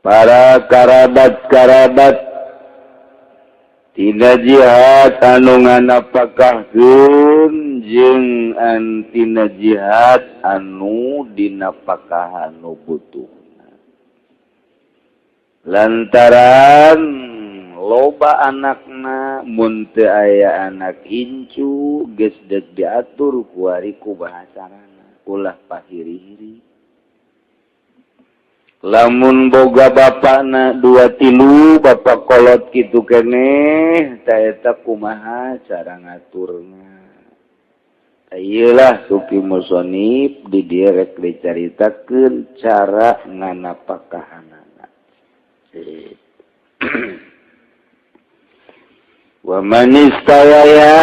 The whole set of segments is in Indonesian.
para karabat-karabat tina jihad anu nganapakahkeun jeung tina jihad anu dinapakahan nu butuhna. Lantaran loba anakna mun teu aya anak incu geus deuk diatur ku ari ku bahasana ulah pahiri-hiri. Lamun boga bapakna 2-3 bapak kolot kitu keneh ta eta kumaha cara ngaturna. Iyalah suki musonib di dieu rek dicaritakeun cara nganapakahanana. Wa man istawaya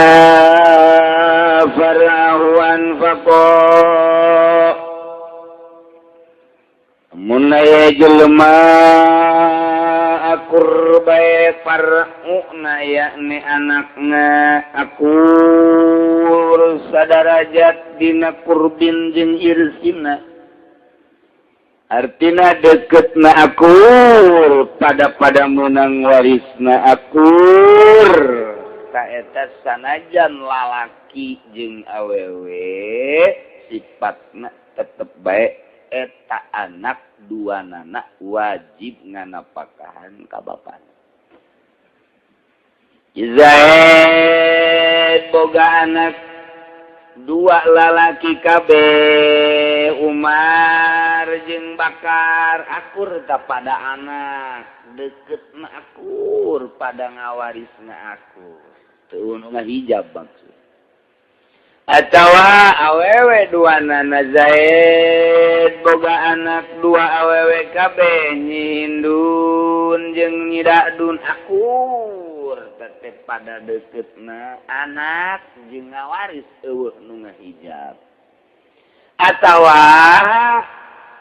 farahu anfaqa mun aya jelema akur bae far'una yakni anakna akur sadarajat dina kurbin jeung irsina. Artina deketna akur pada menang warisna akur ta eta sanajan lalaki jeung awewe sifatna tetep bae eta anak duanana wajib nganapakahan ka bapana. Zaid boga anak 2 lalaki kabeh Umar jeung Bakar akur ta pada anak deketna akur pada ngawarisna akur teu nu ngahijab maksud atawa awewe duanana Zaid boga anak 2 awewe kabeh Hindun jeung Nyidadun akur tetep pada deketna anak jeung ngawaris eueuh nu ngahijab. Atawa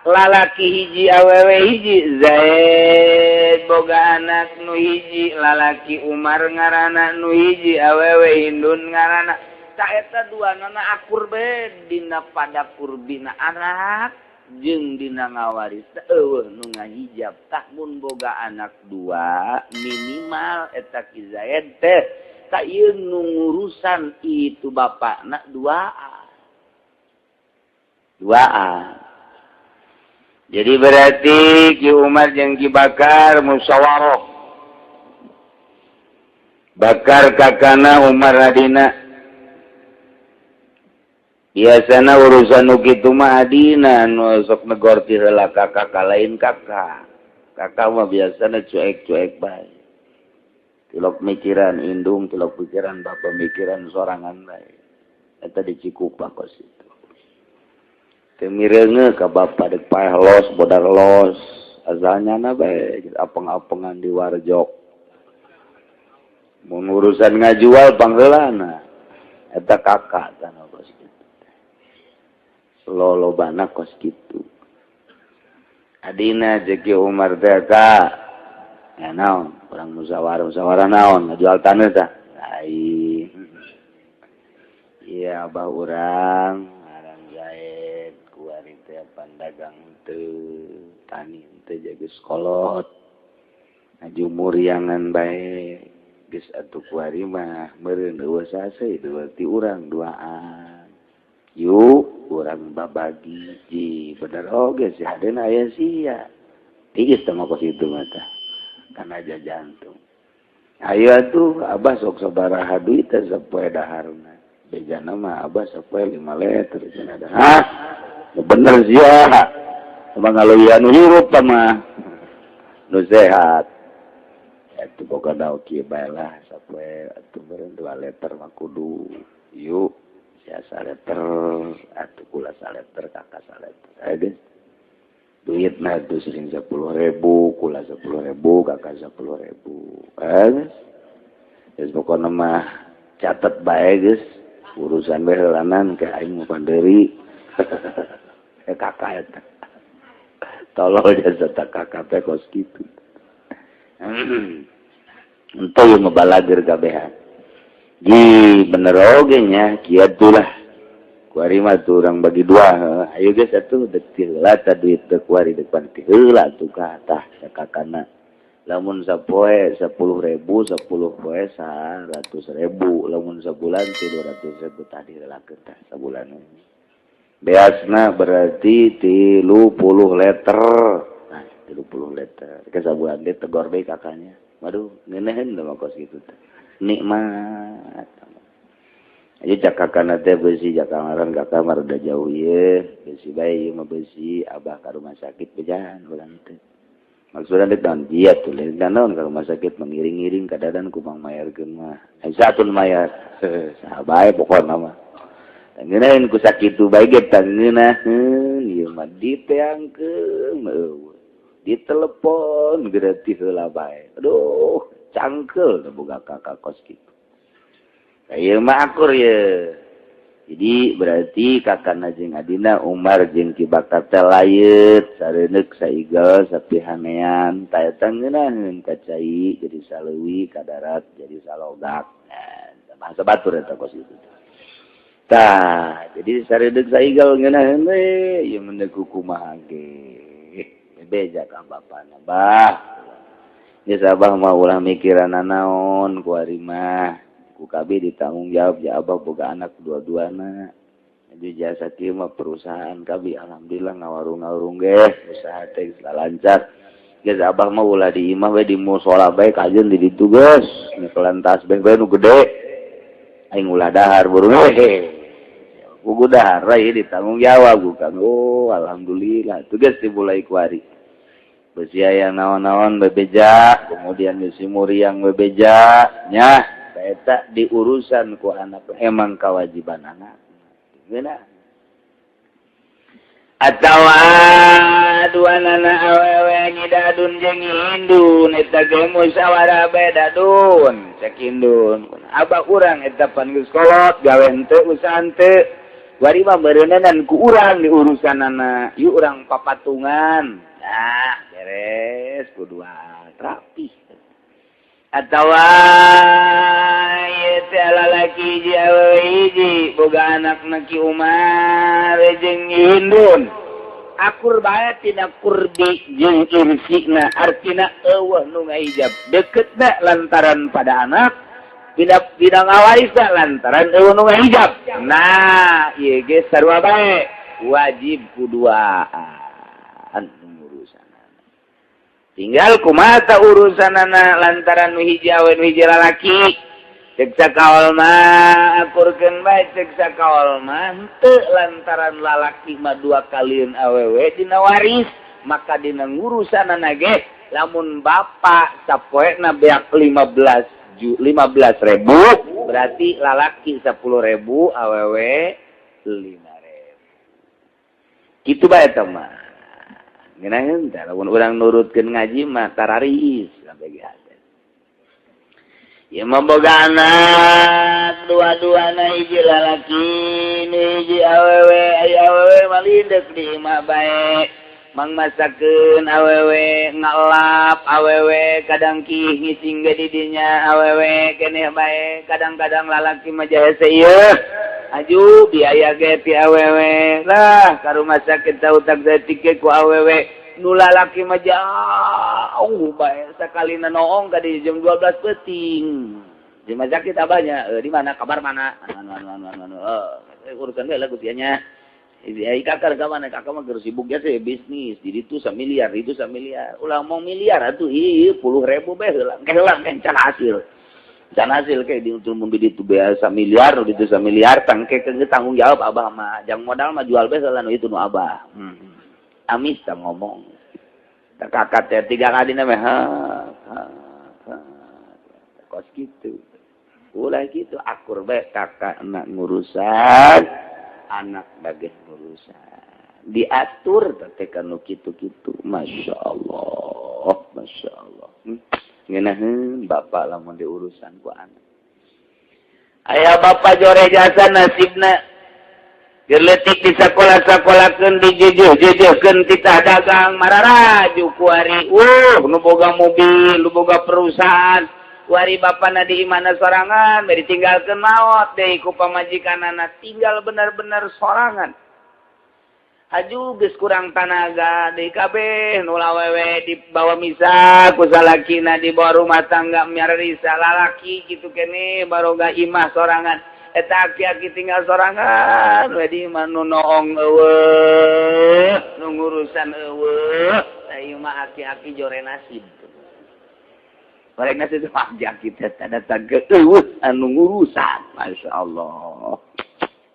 lalaki hiji awewe hiji Zaid boga anak nu hiji lalaki Umar ngaranna nu hiji awewe Hindun ngaranna ta eta duanana akur be dina pada kurbina anak jeung dina ngawaris eueuh nu ngahijab tah mun boga anak 2 minimal eta ki Zaid teh ta ieu nu ngurusan itu bapakna 2A. Jadi berarti Ki Umar jeung Ki Bakar musyawarah. Bakar kakana Umar adina. Biasana urusan nu kitu mah adina nu sok negorti heula kakak lain kakak. Kakak mah biasana cuek-cuek bae. Tilok mikiran indung, tilok pikiran bapa mikiran sorangan bae. Eta dicikupa kos itu. Teu mireungeun ka bapa deuk paeh los bodar los. Asalnyana bae apeng-apengan di warjok. Mun urusan ngajual pangheulana eta kakak tah kos kitu. Lolobana kos kitu. Adina jeung Umar teh ka ya naon urang musyawarah naon ngajual taneuh tah lain. Iya abah urang ngaran Zaid kuari teh pandagang teu tani teu jageus kolot ngajumuriangan bae geus atuh kuari mah meureun eueuh sase ti urang 2an yuk urang babagi ji bener oge sih hadeuna aya sia tigis teh mah kos itu mah tah kana aja jantung ayo atuh abah sok sabaraha duit teh sapoe daharna bejana mah abah sapoe 5 liter cenah dah hah bener sia mah ngaloyan nu hirup tah mah nu sehat atuh boga daok kieu bae lah sapoe atuh beureun 2 liter mah kudu yuk ya 1 liter atuh kula 1 liter kakak 1 liter geus duitna tuh sering 10.000 kula 10.000 kakak 10.000 geus geus pokona mah catet bae geus urusan bae heulanan ke aing mah pandeuri kakak eta tolol jasa tak kakak teh kos kitu Entah yang ngebaladir kabehan. Di bener oge nya kieu lah. kuari mah tuh orang bagi dua. Ayo guys atuh detik heula ta duit teu kuari depan ti heula tuh ka tah sakakana. Lamun sapoe 10.000, 10 poe 100.000. Lamun sabulan 200.000 tadi relakeun tah sabulan. Beasna berarti 30 liter. Nah, 30 liter. Ke sabulan dia tegor bae kakaknya. Waduh, ngeuneun mah kos kitu teh. Nikmat. Aja cak kakakna teh beusi jak kamaran kakak mah rada jauh ieu. Beusi bae ieu mah beusi abah ka rumah sakit bejahan urang teh. Maksudna teh tahun diet tuh lain naon ka rumah sakit mengiring-iring kadadan ku Mang mayarkeun mah. Satun mayar. Sabae pokona mah. Ngeunaheun ku sakitu bae ge tangeunaheun ieu mah diteangkeun eueuh. Ditelepon gratis heula bae. Aduh, cangkel teh boga kakak kos kitu. Ieu mah akur ye. Jadi berarti kakana jeung adina Umar jeung Ki Bakar teh layeut sareuneup saigal sapihanean ta eta ngeunaheun ka cai jadi saleuwi ka darat jadi salogak. Nah, bahasa batur eta kos kitu. Tah, jadi sareudeup saigal ngeunaheun we ieu mendeg kumaha ge. Bebeja ka bapana, Bah. Geus abah mah ulah mikiran naon ku ari mah. Ku KB ditanggung jawab ya abah boga anak dua-duana. Jadi jasa kieu mah perusahaan KB alhamdulillah ngawarung-ngawarung ge, usaha teh lancar. Geus abah mah ulah di imah we di mushola bae kajeun di ditu geus. Nyekelan tasbih bae nu gede. Aing ulah dahar burung we. Kudu dahar ieu ditanggung jawab bukan. Oh, alhamdulillah. Tuh geus dimulai ku ari. Beusi aya naon-naon bebeja, kemudian geus muriang bebeja nya. Eta diurusan ku anak emang kewajiban anak. Geuna. Atawa duanana awewe ngidadun jeung ngindun eta ge musyawarah bae dadun cek indun. Abah urang eta pan geus kolot gawe henteu usaha henteu. Bari mah beureunan ku urang di urusanana. Ieu urang papatungan. Nah, beres kudu rapi. Atawa ieu teh lalaki hiji awewe hiji boga anakna Ki Umar jeung Hindun. Akur bae tina kurdi jeung irsina artina eueuh nu ngahijab deuketna lantaran pada anak bidang awarisna lantaran eueuh nu ngahijab. Nah, ieu ge sarua bae wajib kuduaan. Tinggal kumata urusanana lantaran nu hiji awe nu hiji lalaki. Cek sakaol mah akurkeun bae cek sakaol mah henteu lantaran lalaki mah dua kalieun awewe dina waris, maka dina ngurusanana ge lamun bapa sapoena beak 15.000 berarti lalaki 10.000 awewe 5.000. Kitu bae eta mah. Ngeunaheun tah lamun urang nurutkeun ngaji mah tararis sampai ge hate. Ieu mah boga anak dua-duana hiji lalaki nu hiji awewe aya awewe mah lindek di imah bae. Mang masakeun awewe ngalap awewe kadang kih ngising ge di dinya awewe keneh bae kadang-kadang lalaki mah jahese ieu. Aju biaya ge ti awewe lah ka rumah sakit tautak detik ku awewe nu lalaki mah jauh bae sakalina noong ka di jam 12 peuting di rumah sakit abahnya di mana kabar mana urusan bae lah gutianya ai kakak ka mana kakak mah keur sibuk ge bisnis di ditu samiliar itu samiliar ulah mau miliar atuh ieu 10.000 bae heulang kencan hasil. Dan hasil kayak diutul membeli itu biasa miliar, itu miliar, tangke tanggung jawab abah mah, jang modal mah jual beser lah itu nu abah. Amis tak ngomong, tak kakak teh 3 kali namanya, kos gitu, ulah gitu, akur baik kakak nak ngurusan, anak bagai ngurusan, diatur tapi kan gitu, masya Allah. Ngeunaheun bapak lamun diurusan ku anak. Aya bapak jore jasa nasibna. Keur leutik di sakola-sakolakeun dijeujeuh-jeujeuhkeun titah dagang mararaju ku ari. Nu boga mobil, nu boga perusahaan. wari bapana di imana sorangan bari tinggalkeun maot deui ku pamajikanana tinggal bener-bener sorangan. Aju geus kurang tanaga deui kabeh nu lawewe dibawa misa ku salakina dibawa rumah tangga miarisa lalaki kitu keneh baroga imah sorangan eta aki-aki tinggal sorangan we di imah nu noong eueuh nu ngurusan eueuh ieu mah aki-aki jore nasib. Bareng nasib teh mah aki teh datang ke eueuh anu ngurusan masyaallah.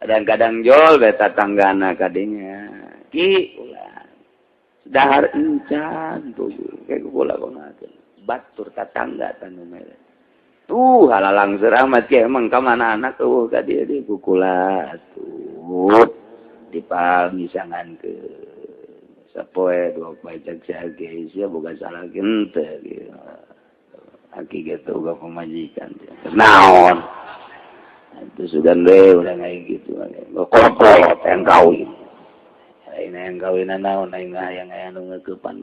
Kadang-kadang jol beta tanggana kadinya. Ki ulah. Dahar encan tuh kayak kula konakeun. Batur tatangga tanu mere. Tuh halalang seramat ke emang ka mana anak eueuh ka dieu di kukula tuh. Dipal misangankeun. Sapoe dua poe cek sage sia boga salah henteu kieu. Aki gitu ga pemajikan. Naon? Itu sudah udah kayak gitu. Kolot yang kawin. Ini yang kawinan naon aing hayang aya nu ngeukepan.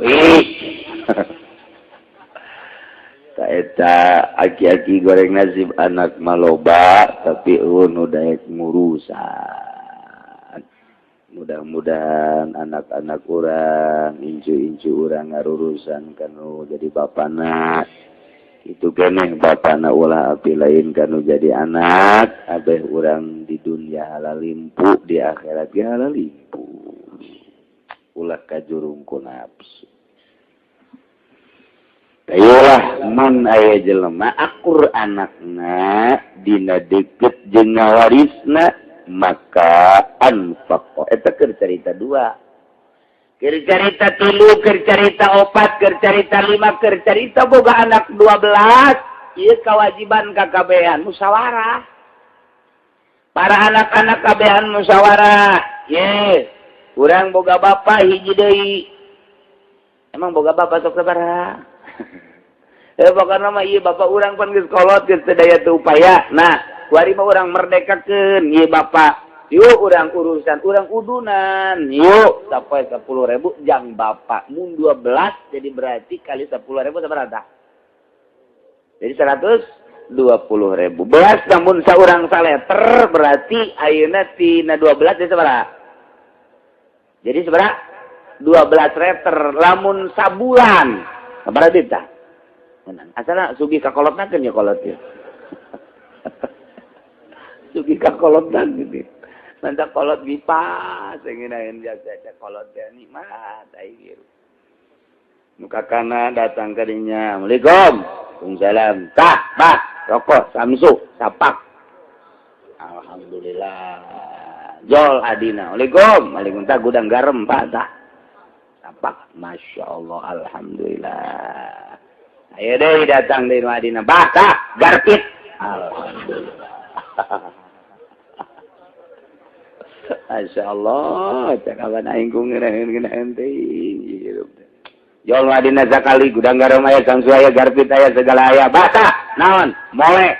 Ta eta aki-aki goreng nasib anak maloba tapi nu daek ngurusan. Mudah-mudahan anak-anak urang, incu-incu urang ngarurusan kanu jadi bapana. Itu keneh bapana ulah api lain kanu jadi anak abeh urang di dunia halal limpu di akhirat ge halal limpu ulah kajurung ku nafsu tayulah mun aya jelema akur anakna dina deukeut jeung ngawarisna maka anfaq eta keur carita dua keur carita 3, keur carita 4, keur carita 5, keur carita boga anak 12. Ieu kewajiban kakabehan musyawarah. Para anak-anak kabehan musyawarah. Ye, urang boga bapa hiji deui. Emang boga bapa sok sabaraha? Pokona mah ieu bapa urang pan geus kolot geus teu daya teu upaya. Nah, kuari mah urang merdekakeun ieu bapa. Yuk urang urusan, urang udunan. Yuk, sampai 10.000 jang bapak. Mun 12 jadi berarti kali 10.000 berapa? Jadi 120.000. Belas namun saurang saleter berarti ayeuna tina 12 jadi sabaraha? Jadi sabaraha? 12 letter lamun sabulan. Sabaraha duit tah? Asalna sugi ka kolotnakeun ya kolot ieu. Sugi ka kolotna gitu. Mantap kolot bipas, ingin jasa kolot dia nikmat, air. Muka kana datang kadinya, Assalamualaikum, Waalaikumsalam, kah, bah, rokok, samsu, sapak. Alhamdulillah, jol adina, Waalaikumsalam, gudang garam, pak, tak. Sapak, Masya Allah, Alhamdulillah. Ayo deh datang dari adina, bah, tak, garpit. Alhamdulillah. Masya Allah, cakapan aing ku ngeunaheun teh. Jol madina sakali gudang garam aya, samsu aya, garpit aya, segala aya. Bata, naon? Mole.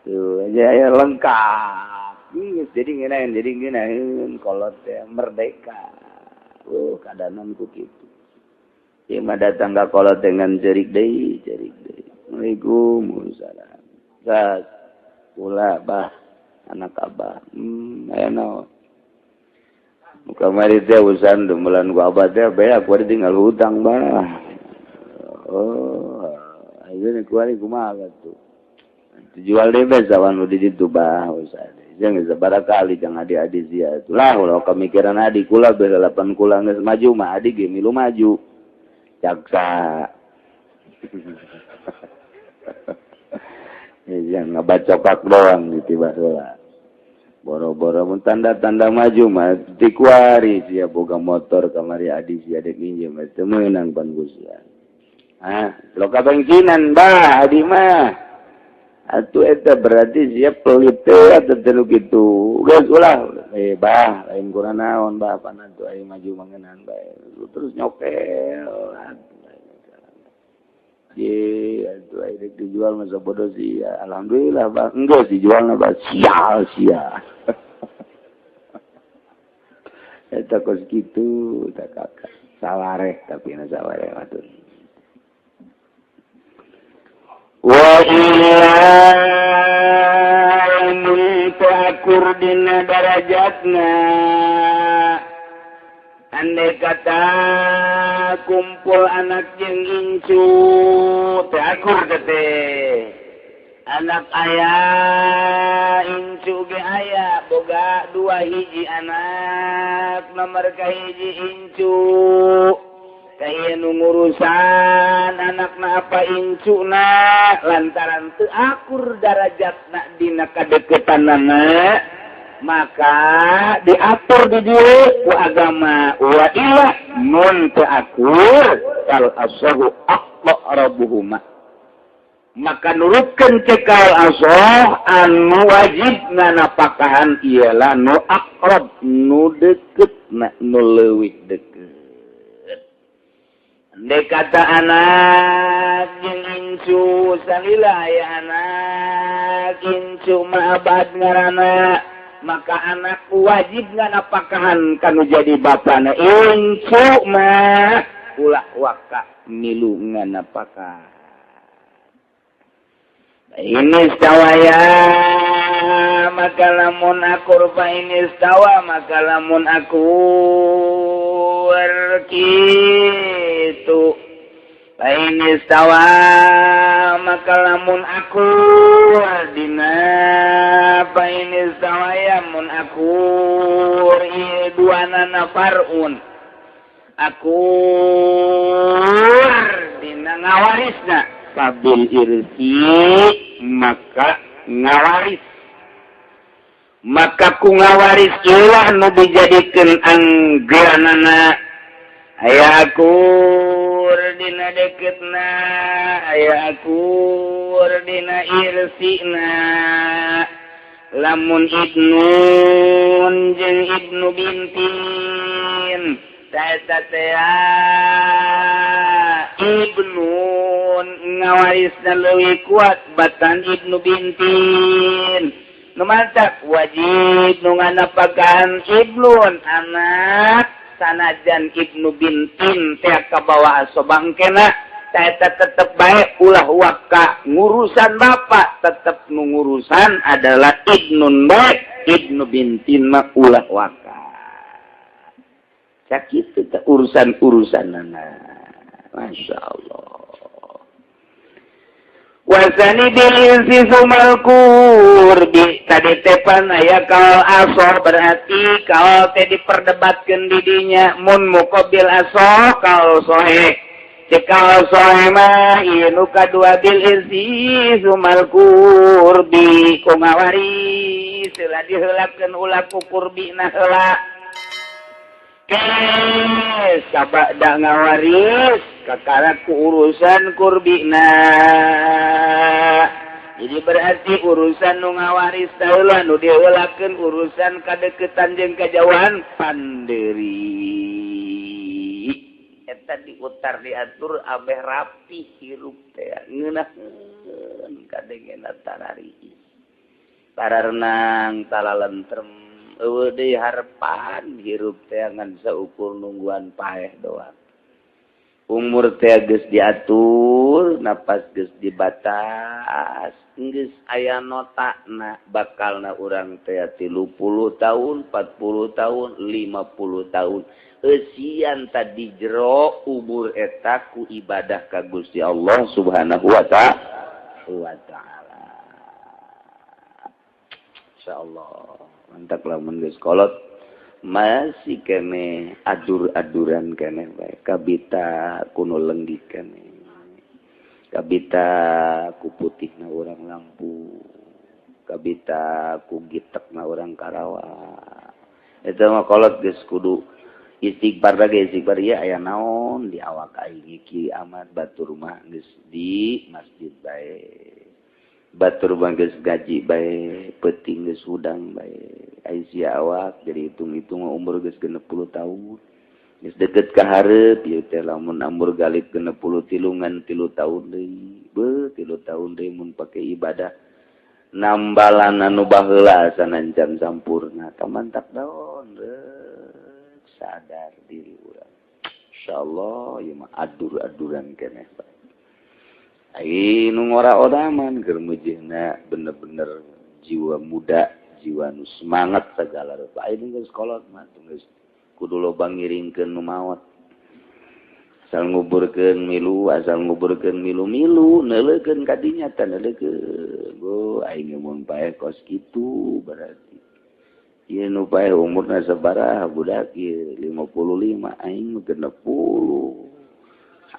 Tuh, aja aya lengkap. Jadi ngeunaheun kolot teh merdeka. Kadanan ku kitu. Ieu mah datang ka kolot dengan cerik deui. Waalaikumsalam. Gas. Pula bah anak abah aya naon muka mari teh usan demelan ku abah teh bae aku tinggal hutang bah ayeuna kuari kumaha atuh jual deh bae sawan nu di ditu bah usan jeung sabarakali jeung adi-adi sia atuh ulah kamikiran adi kula beul 8 kula geus maju mah adi ge milu maju jaksa yang ngabacokak doang gitu bahasa boro-boro mun tanda-tanda maju mah dikuari sia boga motor kamari adi sia dek minjem teu meunang pan gusian lo kabengsinan bah adi mah atuh eta berarti sia pelit teh atuh teu kitu geus ulah bah lain kurang naon bah pan atuh aya maju mangenan bae terus nyokel itu air dijual masa bodoh sih ya. Alhamdulillah bang enggak dijual napa sial eta kos kitu tak kakak sawareh tapi na sawareh atuh wa illa akur dina darajatna andai kata kumpul anak jeung incu teh akur teh anak ayah incu ge aya boga 2 hiji anak nomor kahiji incu kaya nu ngurusan anakna apa incuna lantaran teu akur darajatna dina kadeketanana maka diatur di dieu ku agama wa illa mun teu akur kal asahu aqrabuhuma maka nurutkeun cekal asoh anu wajib nganapakahan ialah nu aqrab nu dekeutna nu leuwih deukeut. Andai kata anak jeung incu salila aya anak incu mah abad ngaranna maka anak wajib nganapakahan kanu jadi bapana incu mah ulah waka milu nganapakahan. Ini stawaya maka lamun akur fa ini stawa maka lamun akur kitu fa ini stawa maka lamun akur dina fa ini stawaya mun akur duana nafarun akur dina ngawarisna sabil irsi maka ngawaris maka ku ngawaris ilah nu dijadikeun anggeunana aya akur dina deketna aya akur dina irsina lamun ibnun jeung ibnu bintin taeta ibnun ngawarisna leuwih kuat batan ibnu bintin nu mantap wajib nu nganapakahan ibnun anak sanajan ibnu bintin teh kabawa asobangkena taeta tetep bae ulah waka ngurusan bapak tetep nu ngurusan adalah ibnun bae ibnu bintin mah ulah waka sakitu teh urusan-urusanana Masya Allah. Wasani bil insi sumal kurbi tadi tepan aya kal aso berarti kal teh diperdebatkeun di dinya mun muqabil aso kal sohe cekal sohe mah ieu nu kadua bil insi sumal kurbi ku ngawaris heula diheulapkeun ulah ku kurbina heula sabada ngawaris kakara ku urusan kurbina jadi berarti urusan nu ngawaris taheula nu diheulakeun urusan kadeuketan jeung kajauhan pandeuri eta diutar diatur abeh rapi hirup teh ngeunaheun kadengena tarari tararenang talalentrem eueuh deui harepan hirup teh ngan saukur nungguan paeh doang umur teh geus diatur napas geus dibatas geus aya notana bakalna urang teh 30 tahun 40 tahun 50 tahun eusian tadi jero umur eta ku ibadah ka Gusti Allah Subhanahu wa taala insyaallah mantap lamun geus kolot masih kene adur-aduran kene bae kabita kuno lenggih kene kabita ku putihna urang lampu kabita ku gitekna urang Karawa eta mah kolot geus kudu istighfar lagi istighfar ya aya naon di awak aing iki amat batur mah geus di masjid bae batur geus gaji bae peuting geus hudang bae ai sia awak jadi hitung-hitung umur geus 60 tahun geus deukeut ka hareup ieu teh lamun umur galib 63 3 tahun deui beuh 3 tahun deui mun pake ibadah nambalan anu baheula sanancan sampurna mantap daon sadar diri urang insyaallah ieu mah adur-aduran keneh bae Ai nu ngora-oraman keur mujihna bener-bener jiwa muda, jiwa nu semangat segala rupa. Ai geus kolot mah geus kudu loba ngiringkeun nu maot. Asal nguburkeun milu, asal nguburkeun milu-milu, neuleukeun ka dinya teh neuleukeun. Go aing mun paeh kos kitu berarti. Ieu nu paeh umurna sabaraha budak ieu 55, aing mah 60.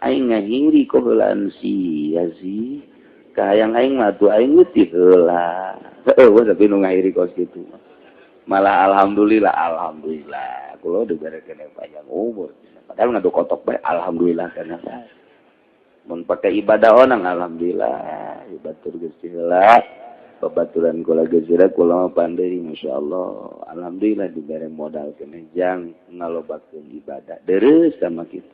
Aing ngahiri ko heulaan sia sih. Kahayang aing mah atuh aing teh heula. Heueuh tapi nu ngahiri kos kitu. Malah alhamdulillah. Kulo diberekeun panjang umur. Padahal ngadu kotok bae alhamdulillah kana saya. Mun pake ibadah onang alhamdulillah. Ibatur Gusti heula. Babaturan kula geus kula pandai masyaallah. Alhamdulillah dibere modal keneh jang ngalobakeun ibadah. Deres sama kita.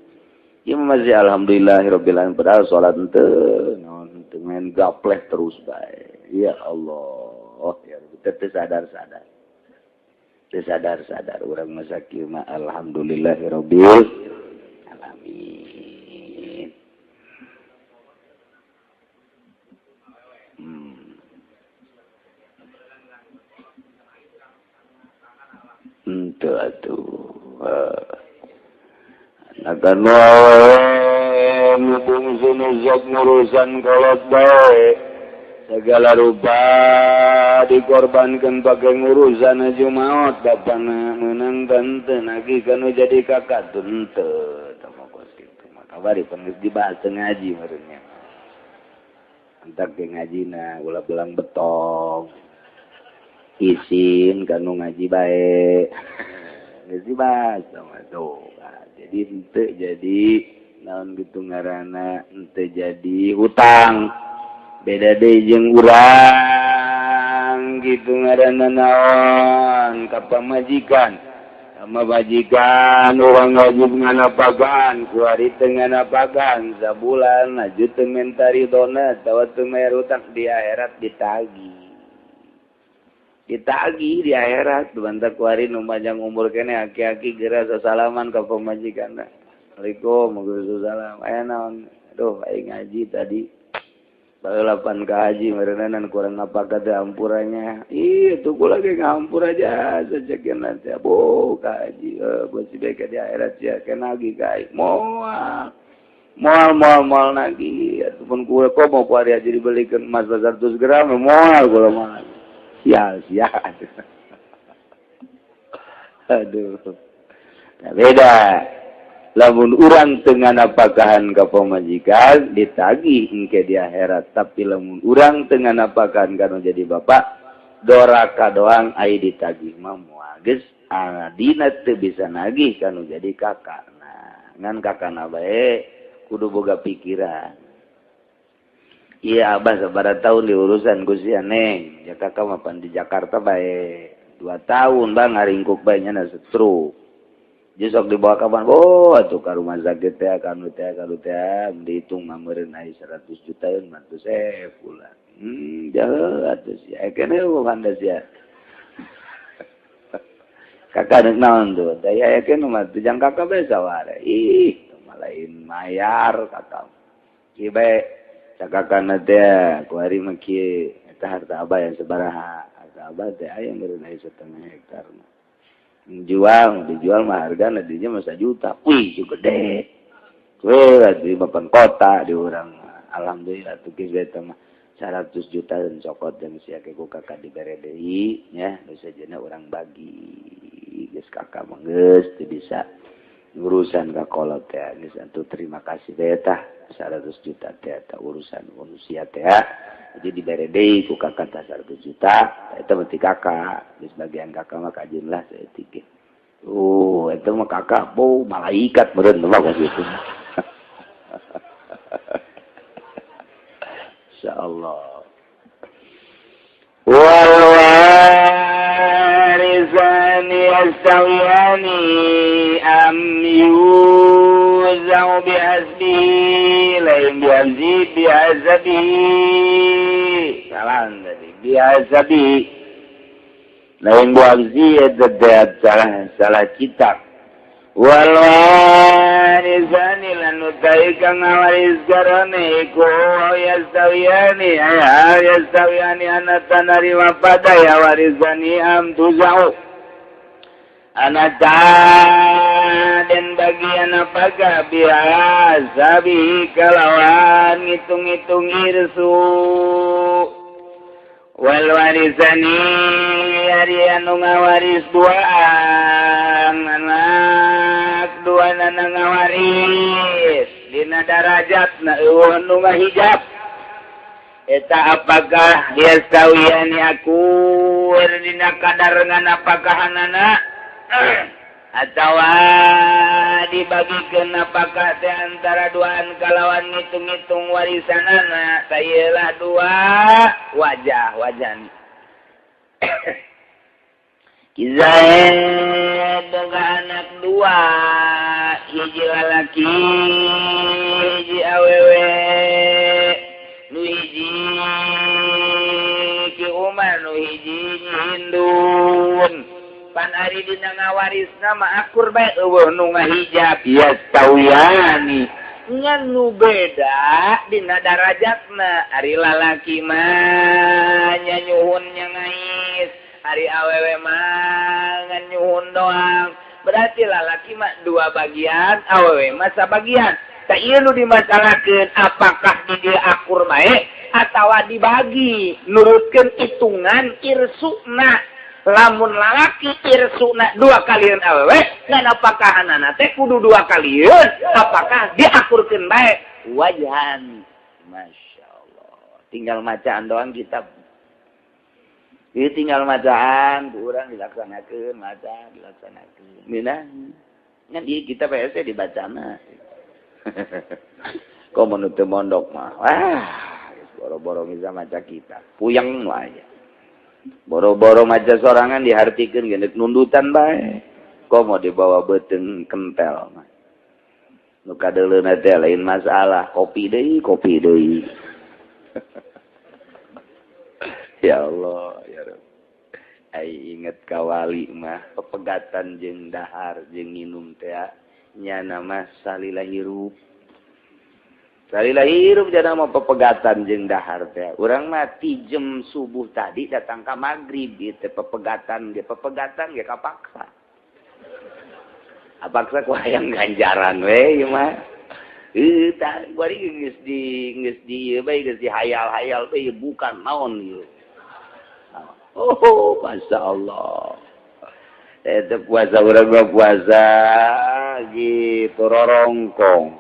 Ya masih alhamdulillahirabbil alamin padahal salat henteu naon teu main gapleh terus bae. Ya Allah, ya teu sadar-sadar. Teu sadar-sadar urang mah sakieu mah alhamdulillahirabbil alamin. Henteu atuh. Nakan wae mubung sunuzak ngurusan kolot bae segala rupa dikorbankan pakai ngurusan aju maot bapana menang tante nagi kanu jadi kakak tente tama kos kitu maka bari panggeus dibahas ngaji meureunnya antak ke ngajina ulah belang betong isin kanu ngaji bae geus dibahas sama tuh. Jadi ente jadi naon gitu ngaranna ente jadi hutang beda deui jeung urang gitu ngaranna naon ka pamajikan sama majikan urang wajib nganapagan kuari teu nganapagan sabulan aju teu menta ridona tawa teu mayar hutang di akhirat ditagih di akhirat banta kuari nu panjang umur kene aki-aki geura sasalaman ka pamajikanna. Assalamualaikum warahmatullahi wabarakatuh. Aya naon? Aduh aing ngaji tadi. Balapan ka haji meureunana kurang ngapaka teh ampurannya. Ih tuh kula ge ngampur aja sacekeun teh. Bo ka haji bos beke di akhirat sia kena lagi ka aing. Moal lagi. Ataupun kula kok mau kuari haji dibelikeun emas 100 gram moal kula mah. Sial. Aduh. Nah, beda. Lamun urang teu nganapakahan ka pamajikan ditagih engke di akhirat, tapi lamun urang teu nganapakahan kana jadi bapak, doraka doang ai ditagih mah moal geus adina teu bisa nagih kana jadi kakak. Nah, ngan kakana bae kudu boga pikiran. Iya abah sabaraha tahun diurusan ku sia Neng. Ya kakak mapan di Jakarta bae 2 tahun bang ngaringkuk bae nya stroke. Jeung sok dibawa kapan? Oh atuh ka rumah sakit teh kanu teh dihitung mah meureun aya 100 juta mah teu sebulan. Jauh atuh sia. Kene bukan sia. Kakak deuk naon tuh? Daya kene mah teu jang kakak bae saware. Ih, lain mayar kakak. Ieu bae cakakan teh kuari mah kieu eta harta abah yang sabaraha harta abah teh aya meureun aya 1,5 hektar mah dijual mah hargana dinya mah 1 juta wih cu gede di papan kota di urang alhamdulillah tuh geus eta mah 100 juta dan cokot dan sia ke ku kakak dibere deui nya geus sajana urang bagi geus kakak mah geus teu bisa urusan ka kolot teh geus atuh terima kasih teh tah 100 juta teh eta urusan manusia teh jadi dibere deui ku kakak 100 juta eta mah ti kakak geus bagian kakak mah kajin lah saeutik ge eta mah kakak bau malaikat meureun mah kitu insyaallah warisani astawiyani am yuzau bihasbi lain bihasabi salah tadi bihasabi lain bihasabi salah kitab wal warisani lanu utai kang ngawaris garone iku yastawiyani anata narima pada ya warisani am tuzau anata dan bagian apakah biasa bihi kalawan ngitung-ngitung irsu wal warisani ari anu ngawaris duaan anak dua nana ngawaris dina darajatna eueuh nu ngahijab eta apakah yastawiyani akur dina kadarengan apakahanana atawa dibagikeun apakah teh antara duaan kalawan ngitung-ngitung warisanana sayelah dua wajahni Kizaid dengan anak dua hiji lalaki hiji awewe nu hiji ki umar nu hiji hindun pan ari dina ngawarisna mah akur bae eueuh nu ngahijab ya tawiyani ngan nu beda dina darajatna ari lalaki mah nyanyuhun nyangais ari awewe mah ngan nyuhun doang berarti lalaki mah dua bagian awewe mah sabagian ta ieu nu dimasalakeun apakah di dieu akur bae atawa dibagi nurutkeun hitungan irsuna lamun lalaki irsuna dua kalian awewe ngan apakah anana teh kudu dua kalian apakah diakurkeun bae wajahan masyaallah tinggal macaan doang kitab ieu tinggal macaan urang dilaksanakeun maca dilaksanakeun minah ngan ieu kitab teh dibacana komo nu teu mondok mah wah boro-boro bisa maca kitab puyeng wae boro-boro maca sorangan dihartikeun geus nundutan bae komo dibawa beuteung kentel mah nu kadeuleuna teh lain masalah kopi deui ya Allah ya Rabb ai inget kawali mah pepegatan jeung dahar jeung nginum teh nya nama salila hirup jana mah pepegatan jeung dahar teh urang mah ti jam subuh tadi datang ka magrib ieu teh pepegatan ge kapaksa apaksa ku hayang ganjaran we ieu mah tah bari geus di ieu bae geus dihayal-hayal bae bukan naon ieu oh masyaallah eta puasa urang mah puasa gitu rorongkong